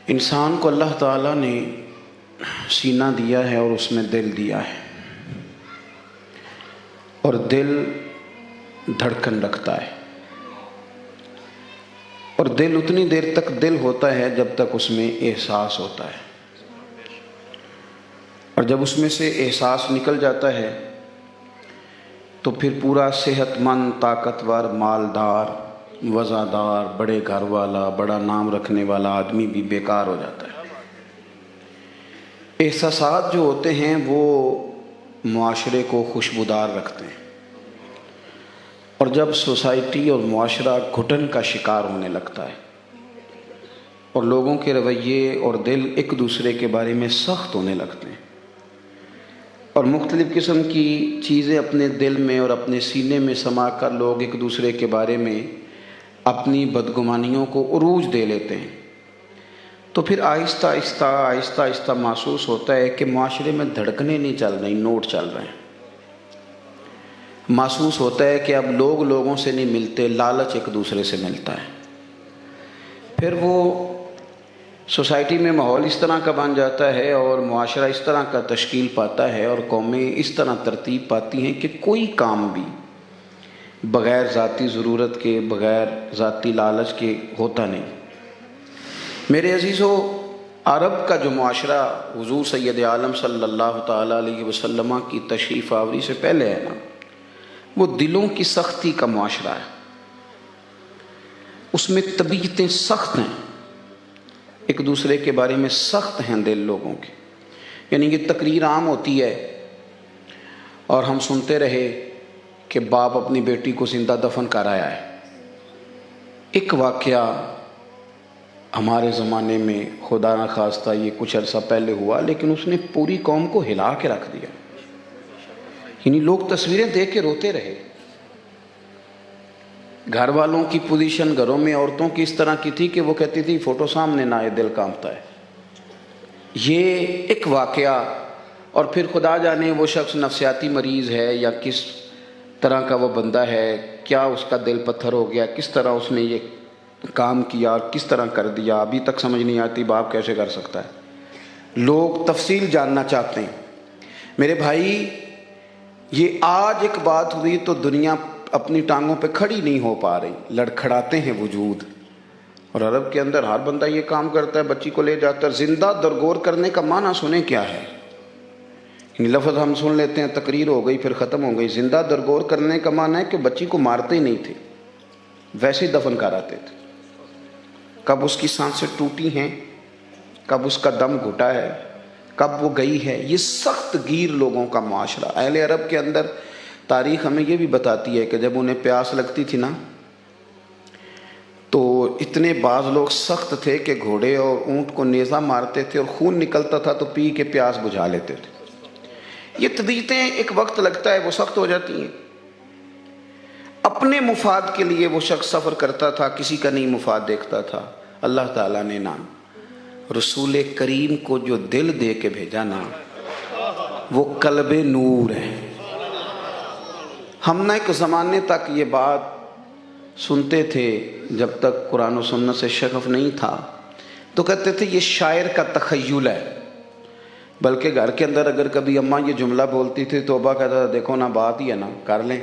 انسان کو اللہ تعالیٰ نے سینہ دیا ہے اور اس میں دل دیا ہے، اور دل دھڑکن رکھتا ہے، اور دل اتنی دیر تک دل ہوتا ہے جب تک اس میں احساس ہوتا ہے، اور جب اس میں سے احساس نکل جاتا ہے تو پھر پورا صحت مند، طاقتور، مالدار، وزادار، بڑے گھر والا، بڑا نام رکھنے والا آدمی بھی بیکار ہو جاتا ہے۔ احساسات جو ہوتے ہیں وہ معاشرے کو خوشبودار رکھتے ہیں، اور جب سوسائٹی اور معاشرہ گھٹن کا شکار ہونے لگتا ہے اور لوگوں کے رویے اور دل ایک دوسرے کے بارے میں سخت ہونے لگتے ہیں، اور مختلف قسم کی چیزیں اپنے دل میں اور اپنے سینے میں سما کر لوگ ایک دوسرے کے بارے میں اپنی بدگمانیوں کو عروج دے لیتے ہیں، تو پھر آہستہ آہستہ محسوس ہوتا ہے کہ معاشرے میں دھڑکنیں نہیں چل رہی، نوٹ چل رہے ہیں۔ محسوس ہوتا ہے کہ اب لوگ لوگوں سے نہیں ملتے، لالچ ایک دوسرے سے ملتا ہے۔ پھر وہ سوسائٹی میں ماحول اس طرح کا بن جاتا ہے اور معاشرہ اس طرح کا تشکیل پاتا ہے اور قومیں اس طرح ترتیب پاتی ہیں کہ کوئی کام بھی بغیر ذاتی ضرورت کے، بغیر ذاتی لالچ کے ہوتا نہیں۔ میرے عزیزو، عرب کا جو معاشرہ حضور سید عالم صلی اللہ تعالیٰ علیہ وسلم کی تشریف آوری سے پہلے ہے نا، وہ دلوں کی سختی کا معاشرہ ہے۔ اس میں طبیعتیں سخت ہیں، ایک دوسرے کے بارے میں سخت ہیں دل لوگوں کے۔ یعنی یہ تقریر عام ہوتی ہے اور ہم سنتے رہے کہ باپ اپنی بیٹی کو زندہ دفن کر آیا ہے۔ ایک واقعہ ہمارے زمانے میں خدا نہ خواستہ یہ کچھ عرصہ پہلے ہوا، لیکن اس نے پوری قوم کو ہلا کے رکھ دیا۔ یعنی لوگ تصویریں دیکھ کے روتے رہے۔ گھر والوں کی پوزیشن گھروں میں عورتوں کی اس طرح کی تھی کہ وہ کہتی تھی فوٹو سامنے نہ آئے دل کانپتا ہے۔ یہ ایک واقعہ، اور پھر خدا جانے وہ شخص نفسیاتی مریض ہے یا کس طرح کا وہ بندہ ہے، کیا اس کا دل پتھر ہو گیا، کس طرح اس نے یہ کام کیا اور کس طرح کر دیا، ابھی تک سمجھ نہیں آتی باپ کیسے کر سکتا ہے۔ لوگ تفصیل جاننا چاہتے ہیں۔ میرے بھائی، یہ آج ایک بات ہوئی تو دنیا اپنی ٹانگوں پہ کھڑی نہیں ہو پا رہی، لڑکھڑاتے ہیں وجود۔ اور عرب کے اندر ہر بندہ یہ کام کرتا ہے، بچی کو لے جاتا ہے۔ زندہ درگور کرنے کا معنی سنیں کیا ہے؟ یعنی لفظ ہم سن لیتے ہیں، تقریر ہو گئی پھر ختم ہو گئی۔ زندہ درگور کرنے کا معنی ہے کہ بچی کو مارتے ہی نہیں تھے، ویسے ہی دفن کراتے تھے۔ کب اس کی سانسیں ٹوٹی ہیں، کب اس کا دم گھٹا ہے، کب وہ گئی ہے۔ یہ سخت گیر لوگوں کا معاشرہ۔ اہل عرب کے اندر تاریخ ہمیں یہ بھی بتاتی ہے کہ جب انہیں پیاس لگتی تھی نا، تو اتنے بعض لوگ سخت تھے کہ گھوڑے اور اونٹ کو نیزہ مارتے تھے، اور خون نکلتا تھا تو پی کے پیاس بجھا لیتے تھے۔ یہ طبیعتیں ایک وقت لگتا ہے وہ سخت ہو جاتی ہیں۔ اپنے مفاد کے لیے وہ شخص سفر کرتا تھا، کسی کا نہیں مفاد دیکھتا تھا۔ اللہ تعالیٰ نے نا رسول کریم کو جو دل دے کے بھیجا نا، وہ قلب نور ہے۔ ہم نہ ایک زمانے تک یہ بات سنتے تھے، جب تک قرآن و سنت سے شغف نہیں تھا، تو کہتے تھے یہ شاعر کا تخیل ہے۔ بلکہ گھر کے اندر اگر کبھی اماں یہ جملہ بولتی تھی تو ابا کہتا تھا دیکھو نا بات ہی ہے نا، کر لیں۔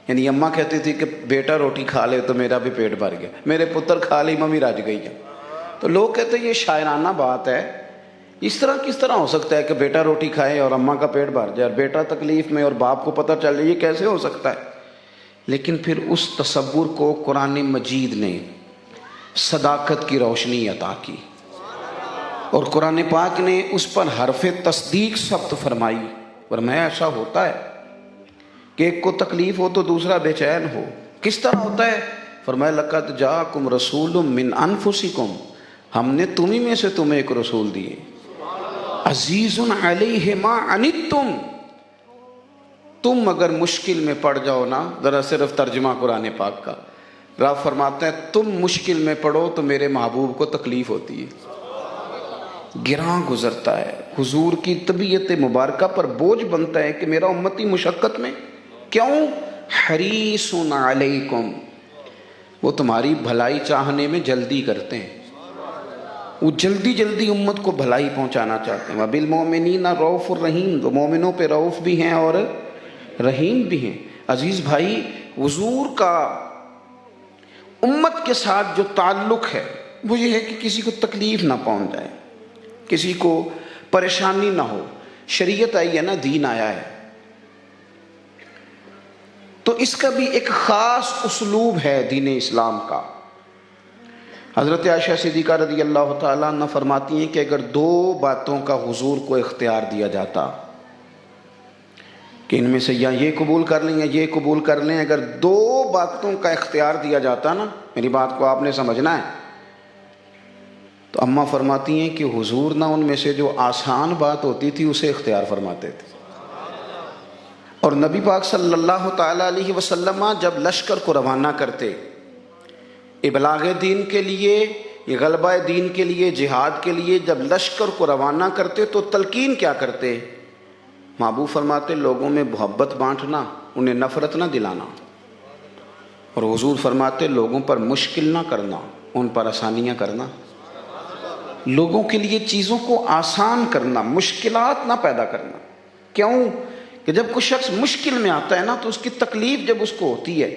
یعنی اماں کہتی تھی کہ بیٹا روٹی کھا لے تو میرا بھی پیٹ بھر گیا، میرے پتر کھا لی ممی رج گئی ہے۔ تو لوگ کہتے ہیں یہ شاعرانہ بات ہے، اس طرح کس طرح ہو سکتا ہے کہ بیٹا روٹی کھائے اور اماں کا پیٹ بھر جائے، اور بیٹا تکلیف میں اور باپ کو پتہ چل جائے، یہ کیسے ہو سکتا ہے؟ لیکن پھر اس تصور کو قرآن مجید نے صداقت کی روشنی عطا کی، اور قرآن پاک نے اس پر حرف تصدیق ثبت فرمائی۔ فرمایا ایسا ہوتا ہے کہ ایک کو تکلیف ہو تو دوسرا بے چین ہو۔ کس طرح ہوتا ہے؟ فرمایا لقد جاءکم رسول من انفسکم، ہم نے تمہیں میں سے تمہیں ایک رسول دیے، عزیز علیہ ما عنتم، تم اگر مشکل میں پڑ جاؤ نا، ذرا صرف ترجمہ قرآن پاک کا، رب فرماتے ہیں تم مشکل میں پڑو تو میرے محبوب کو تکلیف ہوتی ہے، گراں گزرتا ہے، حضور کی طبیعت مبارکہ پر بوجھ بنتا ہے کہ میرا امتی مشقت میں کیوں؟ حریص علیکم، وہ تمہاری بھلائی چاہنے میں جلدی کرتے ہیں۔ وہ جلدی جلدی امت کو بھلائی پہنچانا چاہتے ہیں. وَبِالْمُؤْمِنِينَ رَؤُوفٌ رَحِيمٌ، وہ مومنوں پہ رؤوف بھی ہیں اور رحیم بھی ہیں. عزیز بھائی، حضور کا امت کے ساتھ جو تعلق ہے وہ یہ ہے کہ کسی کو تکلیف نہ پہنچ جائے، کسی کو پریشانی نہ ہو. شریعت آئی ہے نا، دین آیا ہے، تو اس کا بھی ایک خاص اسلوب ہے دین اسلام کا. حضرت عائشہ صدیقہ رضی اللہ تعالیٰ عنہ فرماتی ہیں کہ اگر دو باتوں کا حضور کو اختیار دیا جاتا کہ ان میں سے یا یہ قبول کر لیں یا یہ قبول کر لیں، اگر دو باتوں کا اختیار دیا جاتا نا، میری بات کو آپ نے سمجھنا ہے، تو اماں فرماتی ہیں کہ حضور نہ ان میں سے جو آسان بات ہوتی تھی اسے اختیار فرماتے تھے. اور نبی پاک صلی اللہ تعالیٰ علیہ وسلم جب لشکر کو روانہ کرتے ابلاغ دین کے لیے، یہ غلبہ دین کے لیے، جہاد کے لیے، جب لشکر کو روانہ کرتے تو تلقین کیا کرتے؟ محبوب فرماتے لوگوں میں محبت بانٹنا، انہیں نفرت نہ دلانا. اور حضور فرماتے لوگوں پر مشکل نہ کرنا، ان پر آسانیاں کرنا. لوگوں کے لیے چیزوں کو آسان کرنا، مشکلات نہ پیدا کرنا. کیوں کہ جب کوئی شخص مشکل میں آتا ہے نا تو اس کی تکلیف جب اس کو ہوتی ہے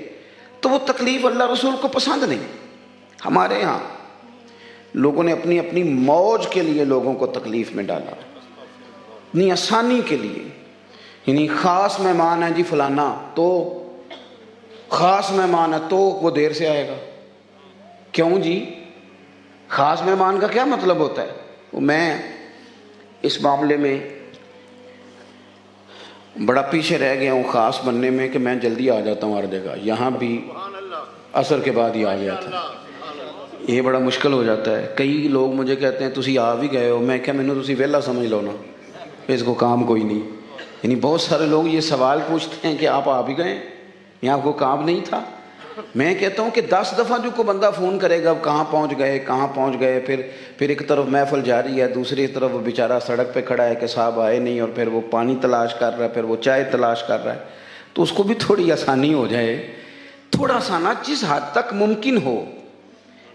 تو وہ تکلیف اللہ رسول کو پسند نہیں. ہمارے ہاں لوگوں نے اپنی اپنی موج کے لیے لوگوں کو تکلیف میں ڈالا، اپنی آسانی کے لیے. یعنی خاص مہمان ہے جی فلانا، تو خاص مہمان ہے تو وہ دیر سے آئے گا. کیوں جی؟ خاص مہمان کا کیا مطلب ہوتا ہے؟ میں اس معاملے میں بڑا پیچھے رہ گیا ہوں خاص بننے میں کہ میں جلدی آ جاتا ہوں ہر جگہ. یہاں بھی عصر کے بعد ہی آ گیا تھا. یہ بڑا مشکل ہو جاتا ہے. کئی لوگ مجھے کہتے ہیں تسی آ بھی گئے ہو، میں کیا مینوں تسی ویلا سمجھ لو نا، اس کو کام کوئی نہیں. یعنی بہت سارے لوگ یہ سوال پوچھتے ہیں کہ آپ آ بھی گئے یا آپ کو کام نہیں تھا. میں کہتا ہوں کہ 10 دفعہ جو کوئی بندہ فون کرے گا کہاں پہنچ گئے کہاں پہنچ گئے، پھر ایک طرف محفل جاری ہے، دوسری طرف وہ بیچارہ سڑک پہ کھڑا ہے کہ صاحب آئے نہیں، اور پھر وہ پانی تلاش کر رہا ہے، پھر وہ چائے تلاش کر رہا ہے. تو اس کو بھی تھوڑی آسانی ہو جائے، تھوڑا سا نا، جس حد تک ممکن ہو،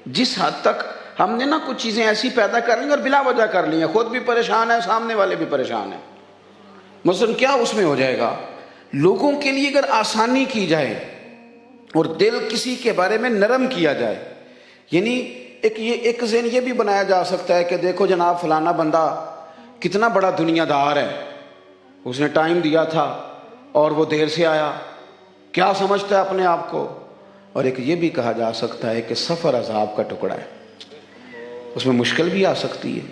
جس حد تک ہم نے نا کچھ چیزیں ایسی پیدا کر لیں اور بلا وجہ کر لی ہیں، خود بھی پریشان ہے، سامنے والے بھی پریشان ہیں. مثلا کیا اس میں ہو جائے گا؟ لوگوں کے لیے اگر آسانی کی جائے اور دل کسی کے بارے میں نرم کیا جائے، یعنی ایک ذہن یہ بھی بنایا جا سکتا ہے کہ دیکھو جناب فلانا بندہ کتنا بڑا دنیا دار ہے، اس نے ٹائم دیا تھا اور وہ دیر سے آیا، کیا سمجھتا ہے اپنے آپ کو. اور ایک یہ بھی کہا جا سکتا ہے کہ سفر عذاب کا ٹکڑا ہے، اس میں مشکل بھی آ سکتی ہے.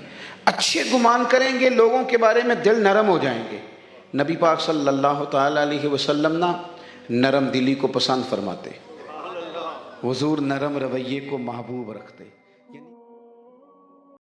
اچھے گمان کریں گے لوگوں کے بارے میں، دل نرم ہو جائیں گے. نبی پاک صلی اللہ تعالیٰ علیہ وسلم نا نرم دلی کو پسند فرماتے، حضور نرم رویے کو محبوب رکھتے.